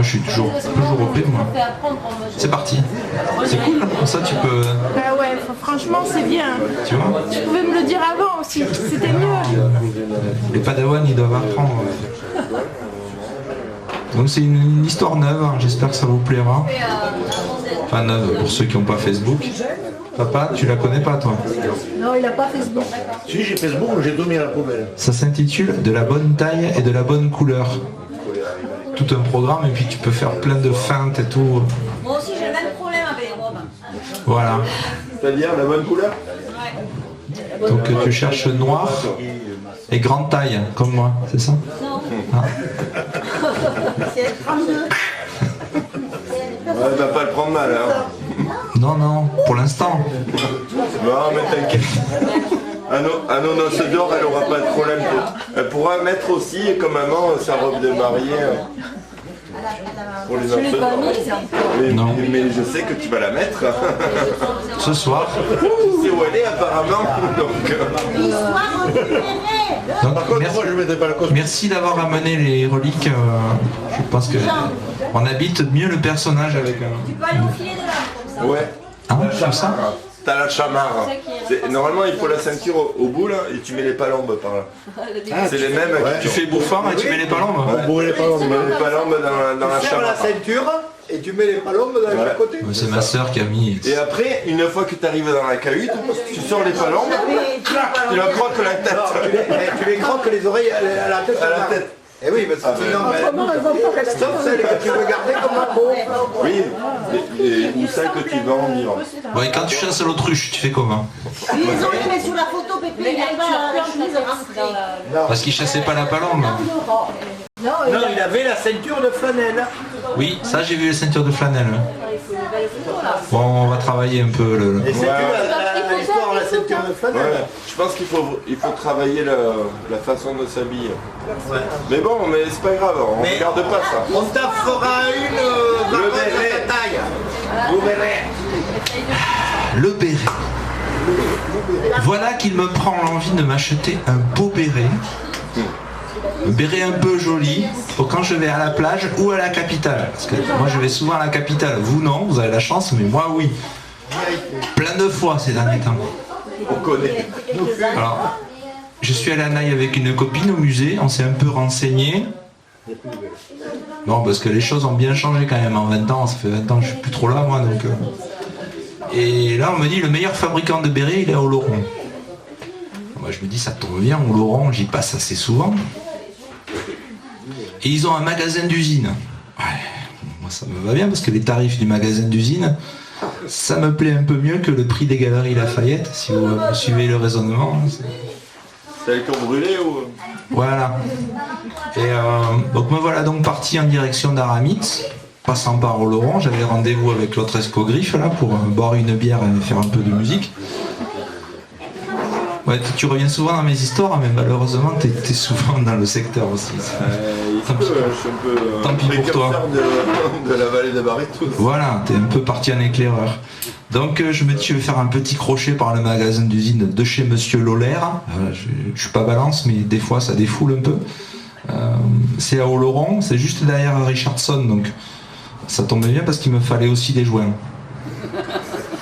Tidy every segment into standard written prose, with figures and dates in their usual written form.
moi je suis toujours OP, moi. C'est parti. C'est cool, comme ça tu peux... Bah ouais, franchement c'est bien. Tu vois? Tu pouvais me le dire avant aussi, c'était mieux. Les padawans ils doivent apprendre. Donc c'est une histoire neuve, hein. J'espère que ça vous plaira. Enfin neuve pour ceux qui n'ont pas Facebook. Papa, tu la connais pas toi? Non, il n'a pas Facebook. Si, j'ai Facebook, mais j'ai tout mis à la poubelle. Ça s'intitule De la bonne taille et de la bonne couleur. Tout un programme et puis tu peux faire plein de feintes et tout. Moi aussi j'ai le même problème avec les robes. Voilà. C'est-à-dire la bonne couleur? Donc tu cherches noir et grande taille, comme moi, c'est ça? Non. Ah. C'est 32. Ouais, va pas le prendre mal, hein. Non, non, pour l'instant. Non, mais t'inquiète. À nos noces d'or, elle aura pas de problème. Elle pourra mettre aussi, comme maman, sa robe de mariée pour les noces d'or. Non. Mais je sais que tu vas la mettre. Ce soir. Tu sais où elle est apparemment. Donc, Par contre, moi je mettrai pas le costume. merci d'avoir amené les reliques. Je pense que on habite mieux le personnage avec un. Tu peux aller au filet de l'âme comme ça. Ouais. Hein, comme ça? T'as la chamarre. Normalement, il faut la ceinture au bout là et tu mets les palombes par là. C'est les mêmes. Tu fais bouffard et tu mets les palombes. Tu mets les palombes dans la Tu serres la chamarre. ceinture et tu mets les palombes de chaque côté. C'est ma soeur qui a mis. Et après, une fois que tu arrives dans la cahute, tu sors les palombes, tu leur croques la tête. Tu les croques les oreilles à la tête. À la tête. Eh oui, parce que sinon, sauf celles que tu veux garder comme un pot. Oui, ou celles que tu vas en vivre. Bon, et quand tu chasses l'autruche, tu fais comment? Ils ont mis sur la photo, Pépé, il arrive à la chemise rentrée. Parce qu'il chassait pas la palombe. Non, il avait la ceinture de flanelle. Oui, ça j'ai vu les ceintures de flanelle. Bon, on va travailler un peu le. Et c'est l'histoire de la ceinture de flanelle. Ouais. Je pense qu'il faut travailler la façon de s'habiller. Mais bon, mais c'est pas grave, on ne regarde pas ça. On t'en fera une par contre à ta taille. Vous verrez. Le béret. Voilà qu'il me prend l'envie de m'acheter un beau béret. Un béret un peu joli pour quand je vais à la plage ou à la capitale. Parce que moi je vais souvent à la capitale. Vous non, vous avez la chance, mais moi oui. Plein de fois ces derniers temps. On connaît. Alors, je suis allé à Naï avec une copine au musée, on s'est un peu renseigné. Non, parce que les choses ont bien changé quand même en 20 ans, ça fait 20 ans que je suis plus trop là moi donc. Et là on me dit le meilleur fabricant de bérets il est à Oloron. Moi je me dis ça tombe bien, Oloron j'y passe assez souvent. Et ils ont un magasin d'usine. Ouais, moi ça me va bien parce que les tarifs du magasin d'usine, ça me plaît un peu mieux que le prix des galeries Lafayette, si vous suivez le raisonnement. C'est elles qui ont brûlé ou... Voilà. Et donc me voilà donc parti en direction d'Aramis, passant par Oloron. J'avais rendez-vous avec l'autre escogriffe là pour boire une bière et faire un peu de musique. Ouais, tu reviens souvent dans mes histoires, mais malheureusement t'es souvent dans le secteur aussi. je suis un peu Tant pis pour toi. de la vallée de Barretou. Voilà, t'es un peu parti en éclaireur. Donc je me dis je vais faire un petit crochet par le magasin d'usine de chez Monsieur Lolaire. Je suis pas balance, mais des fois ça défoule un peu. C'est à Oloron, c'est juste derrière Richardson, donc ça tombait bien parce qu'il me fallait aussi des joints.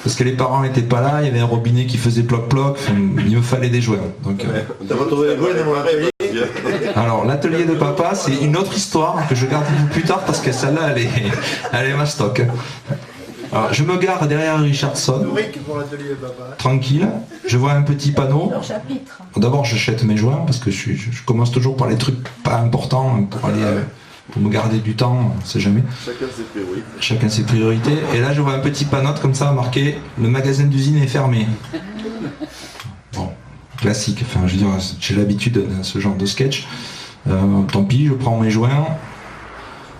Parce que les parents n'étaient pas là, il y avait un robinet qui faisait ploc-ploc, il me fallait des joints. Donc, t'as pas trouvé les joints dans mon atelier? Alors l'atelier de papa, c'est une autre histoire que je garde plus tard parce que celle-là, elle est ma stock. Alors, je me gare derrière Richardson, tranquille, je vois un petit panneau. D'abord j'achète mes joints parce que je commence toujours par les trucs pas importants pour aller... pour me garder du temps, on sait jamais. Chacun ses priorités. Chacun ses priorités. Et là, je vois un petit panneau comme ça marqué « Le magasin d'usine est fermé ». Bon, classique. Enfin, je veux dire, j'ai l'habitude de ce genre de sketch. Tant pis, je prends mes joints.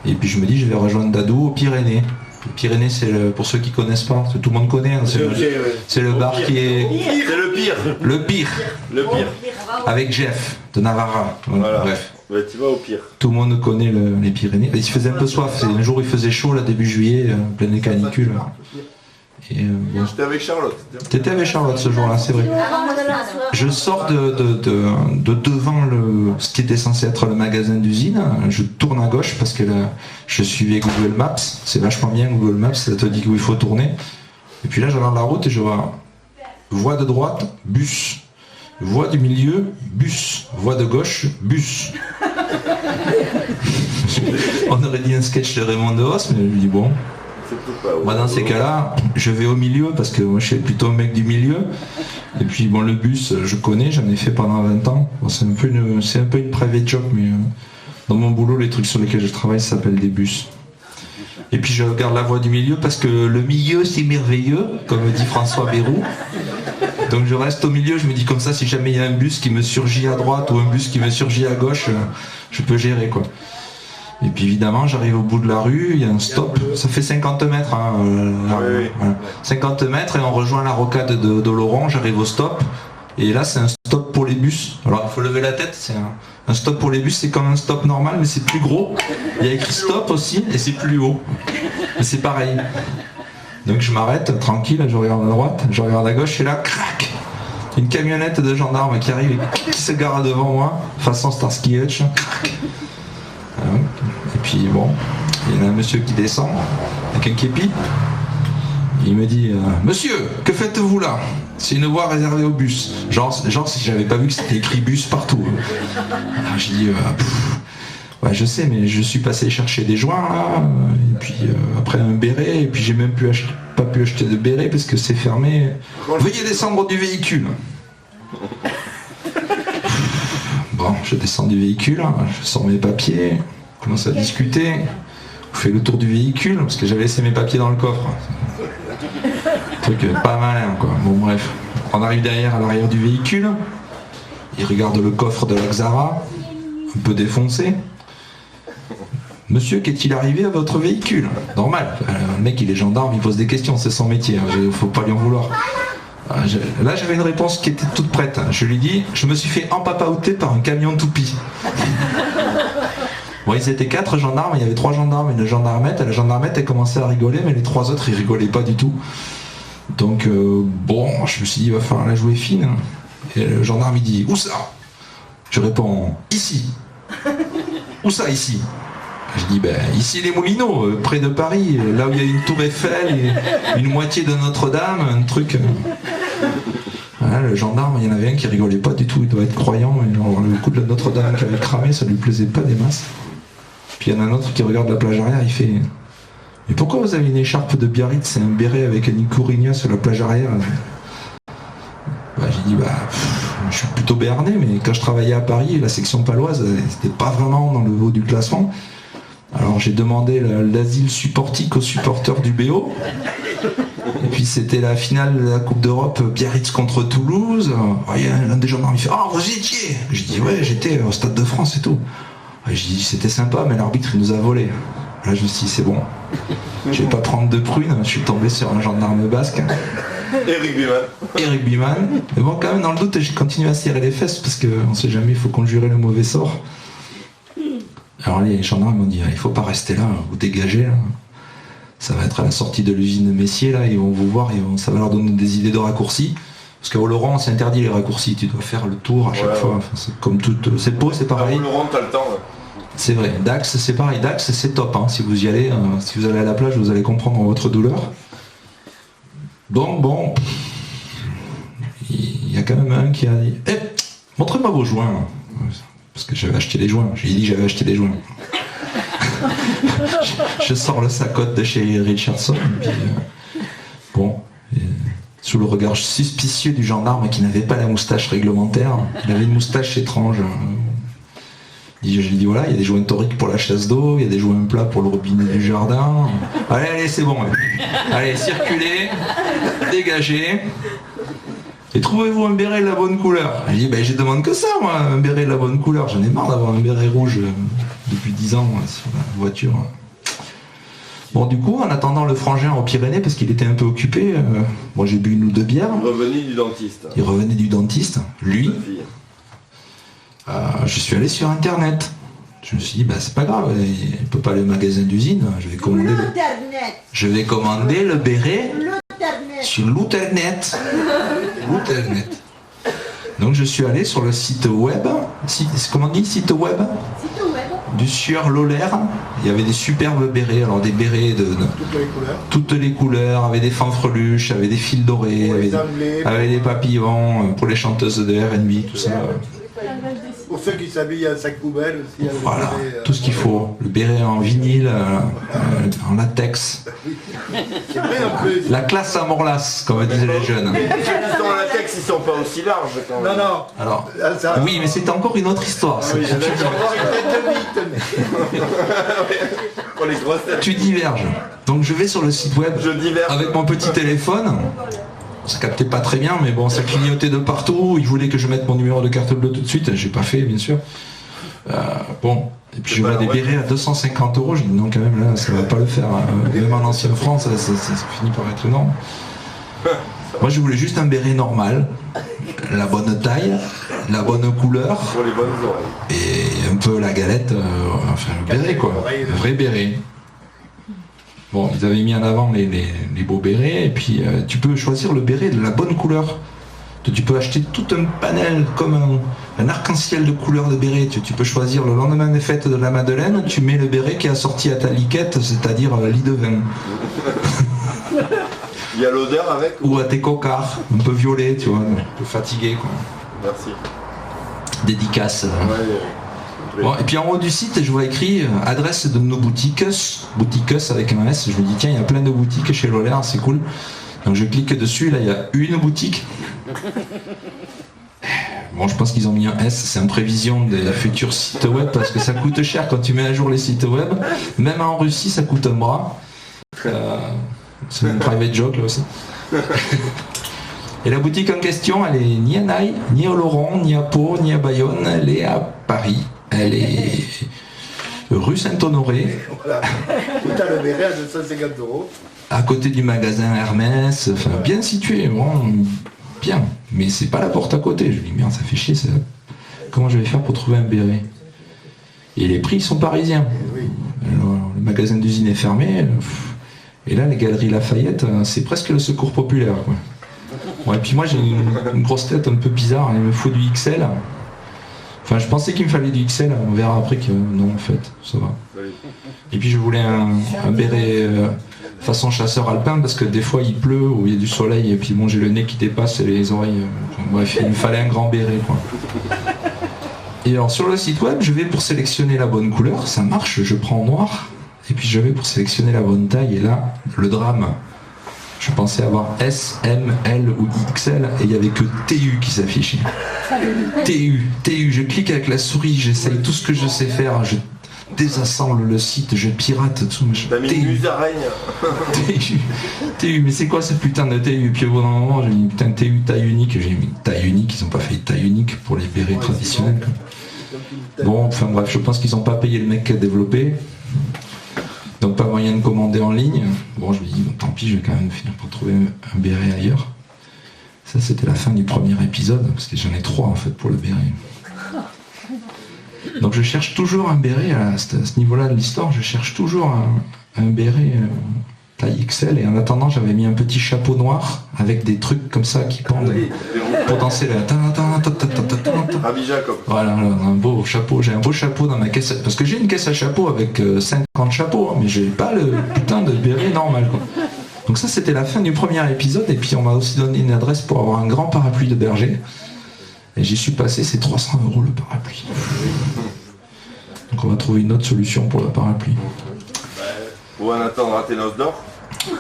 Et puis je me dis, je vais rejoindre Dadou aux Pyrénées. Les Pyrénées, c'est pour ceux qui connaissent pas, parce que tout le monde connaît. Hein, c'est le bar qui est... C'est le pire. Le pire. Le pire. Avec Jeff de Navarra. Voilà. Bref. Ouais, tu vas au pire. Tout le monde connaît les Pyrénées. Il se faisait un peu soif. Un jour il faisait chaud, là, début juillet, pleine canicule. Et bon. J'étais avec Charlotte. T'étais avec Charlotte ce jour-là, c'est vrai. Je sors de devant ce qui était censé être le magasin d'usine, je tourne à gauche parce que là, je suivais Google Maps, c'est vachement bien Google Maps, ça te dit où il faut tourner. Et puis là, je regarde la route et je vois voie de droite, bus. Voie du milieu, bus. Voie de gauche, bus. On aurait dit un sketch de Raymond Devos, mais je me dis bon. Moi dans ces cas-là, je vais au milieu parce que moi je suis plutôt un mec du milieu. Et puis bon, le bus, je connais, j'en ai fait pendant 20 ans. Bon, c'est un peu une private job, mais dans mon boulot, les trucs sur lesquels je travaille, ça s'appelle des bus. Et puis je regarde la voie du milieu parce que le milieu c'est merveilleux, comme dit François Bayrou. Donc je reste au milieu, je me dis comme ça, si jamais il y a un bus qui me surgit à droite ou un bus qui me surgit à gauche, je peux gérer quoi. Et puis évidemment, j'arrive au bout de la rue, il y a un stop, ça fait 50 mètres, hein, voilà. 50 mètres et on rejoint la rocade d'Oloron, j'arrive au stop. Et là c'est un stop pour les bus. Alors il faut lever la tête, c'est un stop pour les bus, c'est comme un stop normal mais c'est plus gros. Il y a écrit stop aussi et c'est plus haut. Mais c'est pareil. Donc je m'arrête tranquille, je regarde à droite, je regarde à gauche et là, crac, une camionnette de gendarmes qui arrive et qui se gare devant moi, façon Starsky Hutch. Et puis bon, il y a un monsieur qui descend avec un képi. Il me dit monsieur, que faites-vous là? C'est une voie réservée au bus. Genre si j'avais pas vu que c'était écrit bus partout. Alors j'ai dit ouais, je sais, mais je suis passé chercher des joints là, et puis après un béret, et puis j'ai même pas pu acheter de béret parce que c'est fermé. Veuillez descendre du véhicule. Bon, je descends du véhicule, je sors mes papiers, je commence à discuter, je fais le tour du véhicule parce que j'avais laissé mes papiers dans le coffre. Truc pas malin quoi. Bon bref, on arrive derrière à l'arrière du véhicule, il regarde le coffre de la Xara, un peu défoncé. Monsieur, qu'est-il arrivé à votre véhicule? Normal, le mec il est gendarme, il pose des questions, c'est son métier, il faut pas lui en vouloir. Là j'avais une réponse qui était toute prête, je lui dis, je me suis fait empapaouter par un camion toupie. Bon, ils étaient 4 gendarmes, il y avait 3 gendarmes et une gendarmette, et la gendarmette elle commençait à rigoler, mais les 3 autres ils rigolaient pas du tout. Donc bon, je me suis dit, il va falloir la jouer fine. Et le gendarme il dit, où ça? Je réponds, ici. Où ça, ici? Je dis, ben ici les Moulineaux, près de Paris, là où il y a une tour Eiffel et une moitié de Notre-Dame, un truc. Voilà, le gendarme, il y en avait un qui rigolait pas du tout, il doit être croyant, et alors, le coup de Notre-Dame qui avait cramé, ça lui plaisait pas des masses. Puis il y en a un autre qui regarde la plage arrière, il fait, mais pourquoi vous avez une écharpe de Biarritz, c'est un béret avec un Icourinha sur la plage arrière? J'ai dit, je suis plutôt béarnais, mais quand je travaillais à Paris, la section paloise, c'était pas vraiment dans le haut du classement. Alors j'ai demandé l'asile supportique aux supporters du BO. Et puis c'était la finale de la Coupe d'Europe, Biarritz contre Toulouse. Il y a l'un des gendarmes qui fait, oh vous y étiez? J'ai dit ouais, j'étais au Stade de France et tout. J'ai dit c'était sympa, mais l'arbitre il nous a volé. Là je me suis dit c'est bon, je vais pas prendre de prunes, je suis tombé sur un gendarme basque. Eric Biman. Mais bon quand même dans le doute j'ai continué à serrer les fesses parce qu'on sait jamais, il faut conjurer le mauvais sort. Alors les gendarmes m'ont dit, il faut pas rester là, vous dégagez là. Ça va être à la sortie de l'usine de Messier là, ils vont vous voir, ça va leur donner des idées de raccourcis. Parce qu'à Oloron, c'est interdit les raccourcis, tu dois faire le tour à chaque fois. Enfin, c'est comme tout, c'est Pau, c'est pareil. À Oloron, t'as le temps. C'est vrai, Dax, c'est pareil, Dax, c'est top. Hein. Si vous y allez, si vous allez à la plage, vous allez comprendre votre douleur. Donc bon, il y a quand même un qui a dit, montrez-moi vos joints. Parce que j'avais acheté des joints, j'ai dit j'avais acheté des joints. Je sors le sacote de chez Richardson, et puis, sous le regard suspicieux du gendarme qui n'avait pas la moustache réglementaire, il avait une moustache étrange. J'ai dit voilà, il y a des joints toriques pour la chasse d'eau, il y a des joints plats pour le robinet du jardin. Allez, c'est bon. Allez, circulez, dégagez. Et trouvez-vous un béret de la bonne couleur? J'ai dit, je demande que ça, moi, un béret de la bonne couleur. J'en ai marre d'avoir un béret rouge depuis 10 ans sur la voiture. Bon, du coup, en attendant le frangin aux Pyrénées, parce qu'il était un peu occupé, moi j'ai bu 1 ou 2 bières. Il revenait du dentiste. Lui. Je suis allé sur Internet. Je me suis dit, c'est pas grave, il ne peut pas aller au magasin d'usine. Je vais commander le béret sur l'internet. Donc je suis allé sur le site web, comment on dit, site web du sieur Lolaire. Il y avait des superbes bérets, alors des bérets de toutes les couleurs, avec des fanfreluches, avec des fils dorés, avec des papillons pour les chanteuses de R&B, tout ça. Pour ceux qui s'habillent à sac poubelle aussi. Voilà, tout ce qu'il faut. Le béret en vinyle, en latex. C'est vrai un peu. La classe à Morlas, comme disaient les jeunes. Ceux qui sont en latex, ils sont pas aussi larges quand même. Non. Alors, Ah, ça- oui, mais c'est encore une autre histoire. ça. Oui, j'avais encore une tête de bite. Pour les grosses têtes. Tu diverges. Donc je vais sur le site web Je diverge. avec mon petit téléphone. Ça captait pas très bien, mais bon, ça clignotait de partout. Il voulait que je mette mon numéro de carte bleue tout de suite. J'ai pas fait, bien sûr. Bon, et puis je vois des bérets à 250 €. Je dis non, quand même, là, ça va pas le faire. Même en ancienne France, ça finit par être énorme. Moi, je voulais juste un béret normal, la bonne taille, la bonne couleur, Pour les bonnes oreilles. et un peu la galette, enfin le béret, quoi. Un vrai béret. Bon, ils avaient mis en avant les beaux bérets, et puis tu peux choisir le béret de la bonne couleur. Tu peux acheter tout un panel comme un arc-en-ciel de couleurs de béret. Tu peux choisir le lendemain des fêtes de la Madeleine, tu mets le béret qui est assorti à ta liquette, c'est-à-dire lit de vin. Il y a l'odeur avec ou... Ou à tes cocards, un peu violet, tu vois, un peu fatigué, quoi. Merci. Dédicace. Ouais. Bon, et puis en haut du site, je vois écrit adresse de nos boutiques avec un S. Je me dis tiens, il y a plein de boutiques chez Lolaire, c'est cool. Donc je clique dessus, là il y a une boutique. Bon, je pense qu'ils ont mis un S, c'est en prévision des futurs sites web parce que ça coûte cher quand tu mets à jour les sites web. Même en Russie, ça coûte un bras. C'est un private joke là aussi. Et la boutique en question, elle est ni à Naï, ni à Laurent, ni à Pau, ni à Bayonne, elle est à Paris. Elle est rue Saint-Honoré, Voilà. T'as le béret à 250 €. à côté du magasin Hermès, enfin bien situé, bon, bien. Mais c'est pas la porte à côté. Je me dis merde, ça fait chier ça. Comment je vais faire pour trouver un béret? Et les prix sont parisiens. Alors, le magasin d'usine est fermé. Et là, les galeries Lafayette, c'est presque le secours populaire, quoi. Bon, et puis moi j'ai une grosse tête un peu bizarre, il me faut du XL. Enfin je pensais qu'il me fallait du XL, on verra après que non en fait, ça va. Et puis je voulais un béret façon chasseur alpin parce que des fois il pleut ou il y a du soleil et puis bon j'ai le nez qui dépasse et les oreilles. Bref, il me fallait un grand béret, quoi. Et alors sur le site web je vais pour sélectionner la bonne couleur, ça marche, je prends en noir. Et puis je vais pour sélectionner la bonne taille et là, le drame. Je pensais avoir S, M, L ou XL et il n'y avait que TU qui s'affichait. TU, je clique avec la souris, j'essaye tout ce que je sais faire, je désassemble le site, je pirate tout. T'as mis une musaraigne. TU, mais c'est quoi ce putain de TU? Puis au bout d'un moment, j'ai mis putain TU taille unique, j'ai mis taille unique, ils n'ont pas fait taille unique pour les bérets traditionnels. Bon, enfin bref, je pense qu'ils n'ont pas payé le mec qui a développé. Donc pas moyen de commander en ligne. Bon, je me dis, bon, tant pis, je vais quand même finir par trouver un béret ailleurs. Ça, c'était la fin du premier épisode, parce que j'en ai 3 en fait pour le béret. Donc je cherche toujours un béret, à ce niveau-là de l'histoire, je cherche toujours un béret taille XL, et en attendant, j'avais mis un petit chapeau noir avec des trucs comme ça qui pendent pour danser la Rabbi Jacob. Voilà, un beau chapeau. J'ai un beau chapeau dans ma caisse. Parce que j'ai une caisse à chapeau avec 50 chapeaux, mais j'ai pas le putain de béret normal, quoi. Donc ça, c'était la fin du premier épisode. Et puis on m'a aussi donné une adresse pour avoir un grand parapluie de berger. Et j'y suis passé, c'est 300 € le parapluie. Donc on va trouver une autre solution pour le parapluie. Ou on attendra tes noces d'or.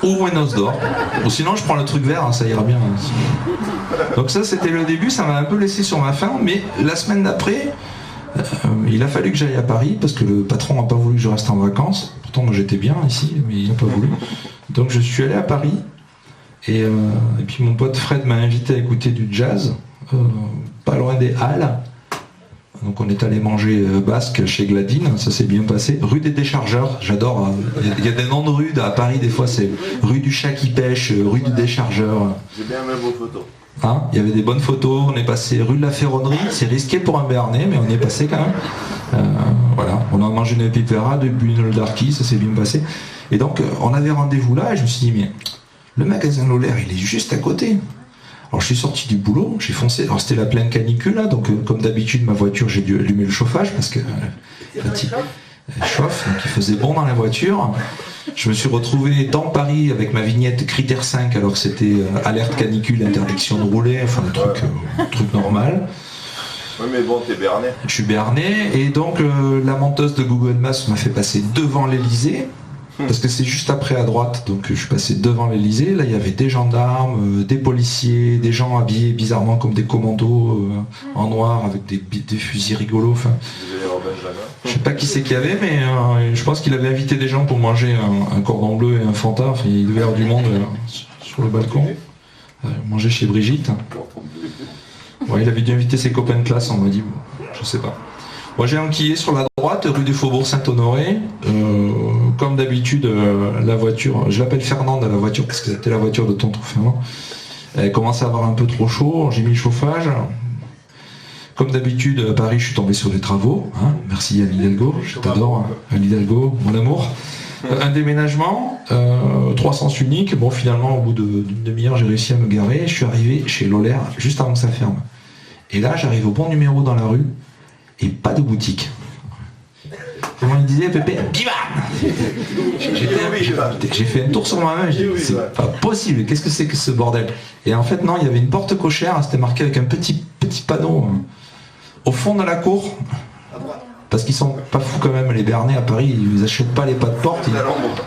Ou un os d'or. Ou sinon je prends le truc vert, hein, ça ira bien. Donc ça c'était le début, ça m'a un peu laissé sur ma faim, mais la semaine d'après, il a fallu que j'aille à Paris parce que le patron n'a pas voulu que je reste en vacances. Pourtant moi j'étais bien ici, mais il n'a pas voulu. Donc je suis allé à Paris et puis mon pote Fred m'a invité à écouter du jazz, pas loin des Halles. Donc on est allé manger basque chez Gladine, ça s'est bien passé. Rue des Déchargeurs, j'adore. Il y a des noms de rues à Paris, des fois c'est rue du chat qui pêche, rue du Déchargeur. J'ai bien aimé vos photos. Hein, il y avait des bonnes photos, on est passé rue de la Ferronnerie, c'est risqué pour un Béarnais, mais on y est passé quand même. Voilà, on a mangé une pipera, du buñol d'Arki, ça s'est bien passé. Et donc on avait rendez-vous là et je me suis dit mais Le magasin Lolaire, il est juste à côté. Alors je suis sorti du boulot, j'ai foncé. Alors c'était la pleine canicule là, donc comme d'habitude ma voiture j'ai dû allumer le chauffage parce que elle chauffe, donc il faisait bon dans la voiture. Je me suis retrouvé dans Paris avec ma vignette critère 5 alors que c'était alerte canicule, interdiction de rouler, enfin le truc normal. Oui mais bon t'es berné. Je suis berné et donc la menteuse de Google Maps m'a fait passer devant l'Elysée. Parce que c'est juste après à droite, donc je suis passé devant l'Elysée. Là, il y avait des gendarmes, des policiers, des gens habillés bizarrement comme des commandos en noir avec des fusils rigolos. Enfin, je sais pas qui c'est qu'il y avait, mais je pense qu'il avait invité des gens pour manger un cordon bleu et un Fanta. Enfin, il devait y avoir du monde sur le balcon. Manger chez Brigitte. Ouais, il avait dû inviter ses copains de classe, on m'a dit. Bon, je sais pas. Moi j'ai enquillé sur la droite, rue du Faubourg Saint-Honoré. Comme d'habitude, la voiture, je l'appelle Fernande à la voiture parce que c'était la voiture de tonton Fernand. Elle commençait à avoir un peu trop chaud, j'ai mis le chauffage. Comme d'habitude, à Paris, je suis tombé sur des travaux. Hein. Merci Anne Hidalgo, je t'adore, Anne Hidalgo, mon amour. Un déménagement, 3 sens uniques. Bon, finalement, au bout d'une demi-heure, j'ai réussi à me garer. Je suis arrivé chez Lolaire juste avant que ça ferme. Et là, j'arrive au bon numéro dans la rue. Et pas de boutique. Comment il disait, Pépé? J'ai fait un tour sur moi-même, j'ai dit, c'est pas possible, qu'est-ce que c'est que ce bordel? Et en fait, non, il y avait une porte cochère, c'était marqué avec un petit panneau au fond de la cour. Parce qu'ils sont pas fous quand même, les Bernais à Paris, ils achètent pas les pas de porte,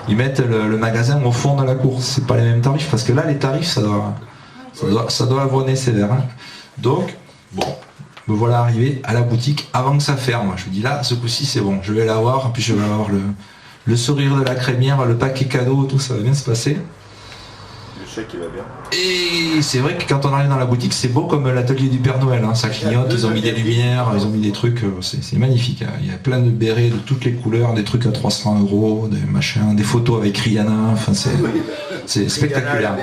ils mettent le magasin au fond de la cour. C'est pas les mêmes tarifs, parce que là, les tarifs, ça doit avoiner sévère. Hein. Donc, bon. Me voilà arrivé à la boutique avant que ça ferme. Je me dis là, ce coup-ci c'est bon, je vais l'avoir, puis je vais avoir le sourire de la crémière, le paquet cadeau, tout ça va bien se passer. Le chèque il va bien. Et c'est vrai que quand on arrive dans la boutique, c'est beau comme l'atelier du Père Noël, hein. Ça clignote, ils ont mis des lumières, ils ont mis des trucs, c'est magnifique. Hein. Il y a plein de bérets de toutes les couleurs, des trucs à 300 €, des machins, des photos avec Rihanna, enfin c'est spectaculaire.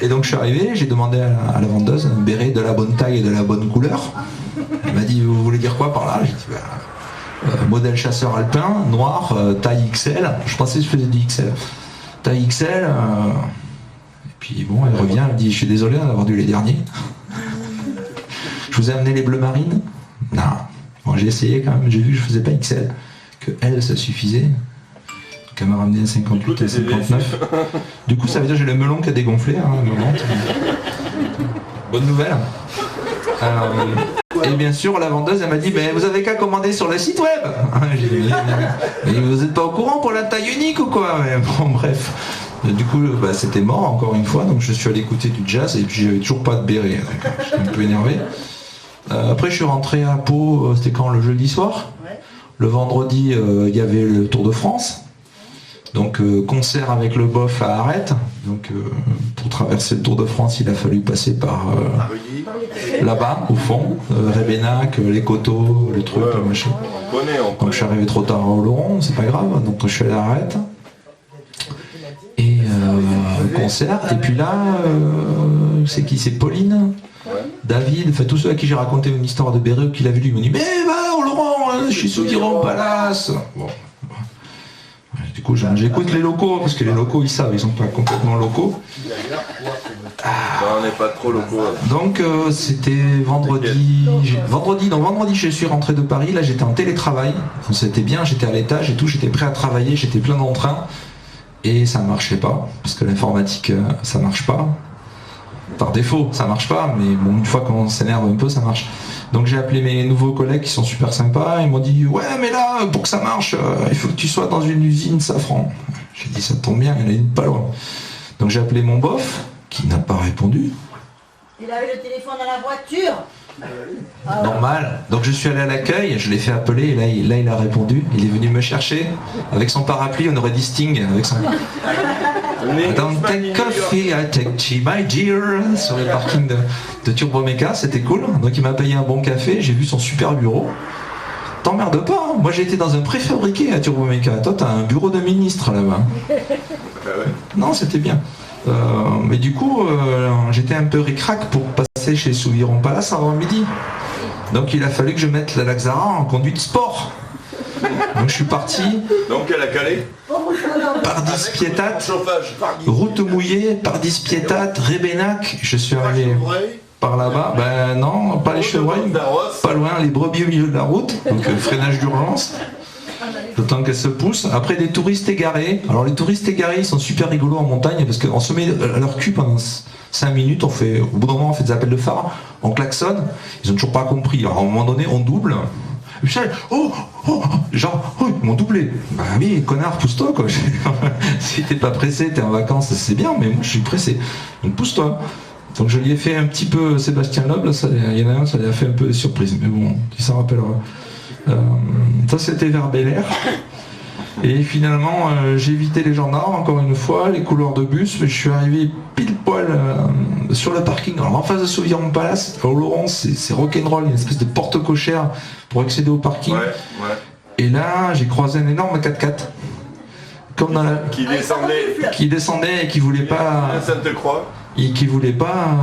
Et donc je suis arrivé, j'ai demandé à la vendeuse un béret de la bonne taille et de la bonne couleur. Elle m'a dit, vous voulez dire quoi par là? J'ai dit, modèle chasseur alpin, noir, taille XL. Je pensais que je faisais du XL. Taille XL. Et puis bon, elle revient, elle me dit, je suis désolé d'avoir dû les derniers. Je vous ai amené les bleus marines? Non. Bon, j'ai essayé quand même, j'ai vu que je faisais pas XL. Que elle, ça suffisait. Elle m'a ramené un 58 et 59. Du coup, ça veut dire que j'ai le melon qui a dégonflé. Hein, bonne nouvelle. Et bien sûr, la vendeuse, elle m'a dit, vous avez qu'à commander sur le site web. J'ai dit, mais vous n'êtes pas au courant pour la taille unique ou quoi? Mais bon, bref. Du coup, c'était mort encore une fois. Donc je suis allé écouter du jazz et puis j'avais toujours pas de béret. J'étais un peu énervé. Après, je suis rentré à Pau. C'était quand? Le jeudi soir. Le vendredi, il y avait le Tour de France. Donc concert avec le bof à Arrête. Donc pour traverser le Tour de France, il a fallu passer par là-bas au fond, Rébénac, les coteaux, le truc, le machin. Donc je suis arrivé trop tard au Laurent, c'est pas grave. Donc je suis allé à Arrête. Et concert. Et puis là, c'est qui? C'est Pauline, David, enfin tous ceux à qui j'ai raconté une histoire de béret qu'il avait lu, ils m'ont dit mais va au Laurent, je suis sous Guiron Palace. Bon. Du coup, j'écoute les locaux, parce que les locaux, ils savent, ils sont pas complètement locaux. On n'est pas trop locaux. Donc, c'était vendredi. Vendredi, je suis rentré de Paris. Là, j'étais en télétravail. C'était bien, j'étais à l'étage et tout, j'étais prêt à travailler, j'étais plein d'entrain. Et ça ne marchait pas, parce que l'informatique, ça marche pas. Par défaut, ça marche pas, mais bon, une fois qu'on s'énerve un peu, ça marche. Donc j'ai appelé mes nouveaux collègues qui sont super sympas, ils m'ont dit ouais mais là pour que ça marche il faut que tu sois dans une usine Safran. J'ai dit ça tombe bien, il y en a une pas loin. Donc j'ai appelé mon bof qui n'a pas répondu. Il avait le téléphone dans la voiture. Normal. Donc je suis allé à l'accueil, je l'ai fait appeler et là il a répondu. Il est venu me chercher avec son parapluie, on aurait dit Sting avec son... Don't take coffee, I take tea, my dear, sur le parking de Turboméca, c'était cool. Donc il m'a payé un bon café, j'ai vu son super bureau. T'emmerdes pas, hein. Moi j'ai été dans un préfabriqué à Turboméca. Toi t'as un bureau de ministre là-bas. Non, c'était bien. Mais du coup, j'étais un peu ric-rac pour passer chez Souviron Palace avant midi. Donc il a fallu que je mette la Laxara en conduite sport. Donc je suis parti Donc elle a calé. par Dispietat, Chauffage. route mouillée, par Dispietat, Rébénac, je suis arrivé par là-bas. Ben non, pas les chevreuils, pas loin, les brebis au milieu de la route, donc freinage d'urgence. Le temps qu'elle se pousse. Après des touristes égarés. Alors les touristes égarés, ils sont super rigolos en montagne parce qu'on se met à leur cul pendant 5 minutes. Au bout d'un moment, on fait des appels de phare, on klaxonne. Ils ont toujours pas compris. Alors à un moment donné, on double. Michel, genre, ils m'ont doublé. Bah oui, connard, pousse-toi quoi. Si t'es pas pressé, t'es en vacances, c'est bien, mais moi je suis pressé. Donc pousse-toi. Donc je lui ai fait un petit peu Sébastien Loeb, il y en a un, ça lui a fait un peu de surprise, mais bon, tu s'en rappelleras. Ça c'était vers Bel Air. Et finalement j'ai évité les gendarmes encore une fois, les couloirs de bus, mais je suis arrivé pile poil sur le parking. Alors en face de Sauviron Palace, au Laurence, c'est rock'n'roll, une espèce de porte cochère pour accéder au parking. Ouais. Et là j'ai croisé un énorme 4x4 comme dans qui descendait et qui voulait pas. Sainte-Croix. Et qui voulait pas.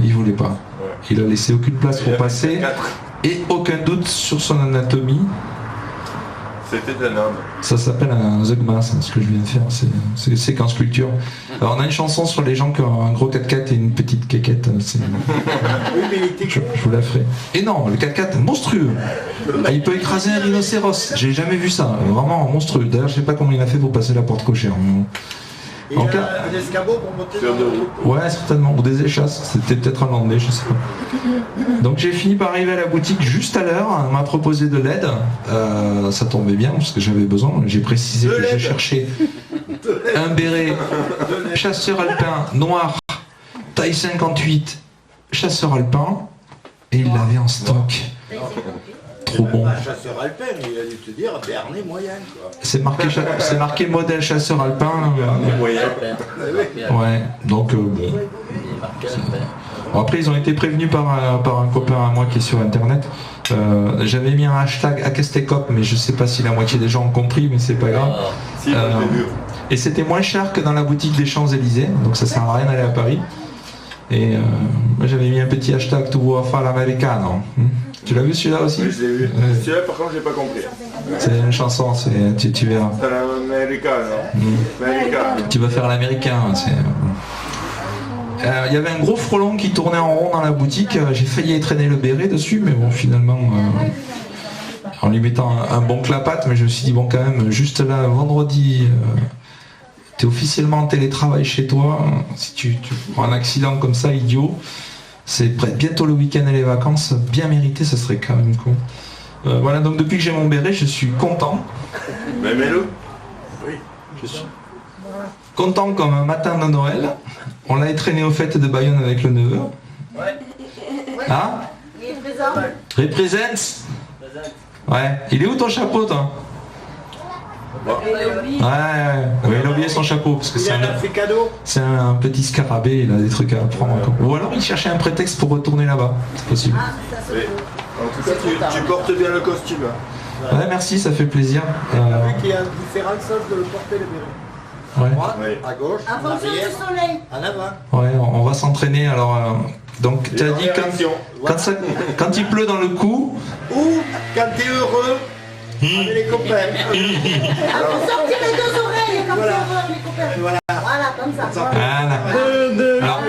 Il voulait pas. Ouais. Il a laissé aucune place pour passer. Et aucun doute sur son anatomie. C'était un homme. Ça s'appelle un Zeugma, c'est ce que je viens de faire, c'est séquence culture. Alors on a une chanson sur les gens qui ont un gros 4x4 et une petite quéquette. Je vous la ferai. Et non, le 4x4 monstrueux. Il peut écraser un rhinocéros. J'ai jamais vu ça, vraiment monstrueux. D'ailleurs je sais pas comment il a fait pour passer la porte cochère. Et il y a un escabeau pour monter sur deux roues. Ouais, certainement, ou des échasses, c'était peut-être un landais, je sais pas. Donc j'ai fini par arriver à la boutique juste à l'heure, on m'a proposé de l'aide, ça tombait bien parce que j'avais besoin, j'ai précisé que j'ai cherché un béret, chasseur alpin, noir, taille 58, chasseur alpin, et il l'avait en stock. Trop bon. Un chasseur alpin, il a dû te dire Bernet moyen quoi. C'est marqué modèle chasseur alpin. Ouais, donc bon. Bon, après ils ont été prévenus par un copain à moi qui est sur internet. J'avais mis un hashtag Akestekop, mais je sais pas si la moitié des gens ont compris, mais c'est pas grave. Et c'était moins cher que dans la boutique des Champs-Élysées, donc ça sert à rien d'aller à Paris. Et j'avais mis un petit hashtag to war for l'americano. Tu l'as vu celui-là aussi? Oui, je l'ai vu. Celui-là par contre j'ai pas compris. C'est une chanson, tu verras. C'est l'américain. Tu vas faire l'américain. Il y avait un gros frelon qui tournait en rond dans la boutique. J'ai failli traîner le béret dessus, mais bon finalement en lui mettant un bon clapat, mais je me suis dit bon quand même, juste là vendredi. Tu es officiellement en télétravail chez toi, si tu prends un accident comme ça, idiot, c'est bientôt le week-end et les vacances, bien mérité, ça serait quand même cool. Voilà, donc depuis que j'ai mon béret, je suis content. Mais mets-le. Oui. Je suis content comme un matin de Noël. On l'a traîné aux fêtes de Bayonne avec le neveu. Ouais. Hein? Il est présent. Represents? Ouais. Il est où ton chapeau, toi? Ouais, il a oublié son chapeau parce que c'est un petit scarabée, il a des trucs à apprendre encore. Ou alors il cherchait un prétexte pour retourner là-bas, c'est possible. Oui. En tout cas, tu portes bien le costume. Ouais, merci, ça fait plaisir. Vu qu'il y a différentes sortes de le porter le béret. Ouais. À droite, à gauche, En en fonction arrière, du soleil. en avant. Ouais, on va s'entraîner alors. Donc tu as dit quand il pleut dans le cou. Ou quand tu es heureux avec les copains. Alors sortir les deux oreilles comme Voilà. ça, les copains. Voilà. Voilà, comme ça. Alors,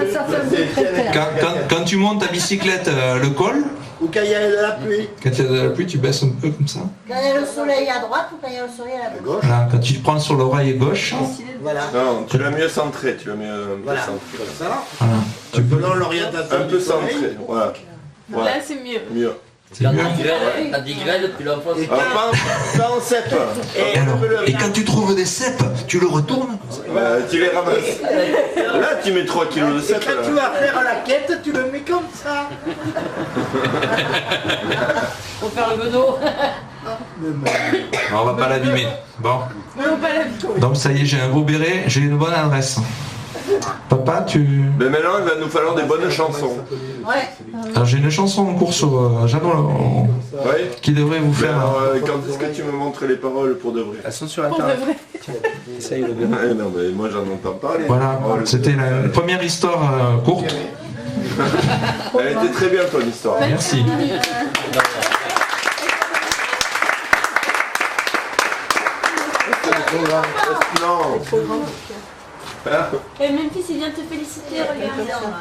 quand tu montes ta bicyclette le col, Ou quand il y a de la pluie. quand il y a de la pluie, tu baisses un peu comme ça. Quand il y a le soleil à droite ou quand il y a le soleil à la gauche. Voilà, quand tu te prends sur l'oreille gauche, Voilà. Non, tu l'as mieux centré, tu l'as mieux Voilà. centré. Comme ça. voilà, tu peux. Selon l'orientation Un peu du soleil. centré, voilà. Là, c'est mieux. Mieux. C'est Quand mieux. il grêle, tu l'enfonces. Et Alors, pas en cèpe. Et quand tu trouves des cèpes, tu le retournes. Tu les ramasses. Là, tu mets 3 kilos de Et cèpe. quand tu vas faire la quête, tu le mets comme ça. Pour faire le bedeau. On va pas l'abîmer. Bon. Mais on va la Donc ça y est, j'ai un beau béret, j'ai une bonne adresse. Papa, tu... Mais maintenant, il va nous falloir des bonnes chansons. Ouais. Alors j'ai une chanson en cours sur Jeannot Oui. qui devrait vous Mais faire... alors, quand est-ce que tu me montres les paroles pour de vrai? Elles sont sur pour de internet. vrai. Non, mais moi j'en entends parler. Voilà, c'était la première histoire courte. Elle était très bien ton histoire. Merci. Non. Et Memphis, il vient te féliciter, regarde.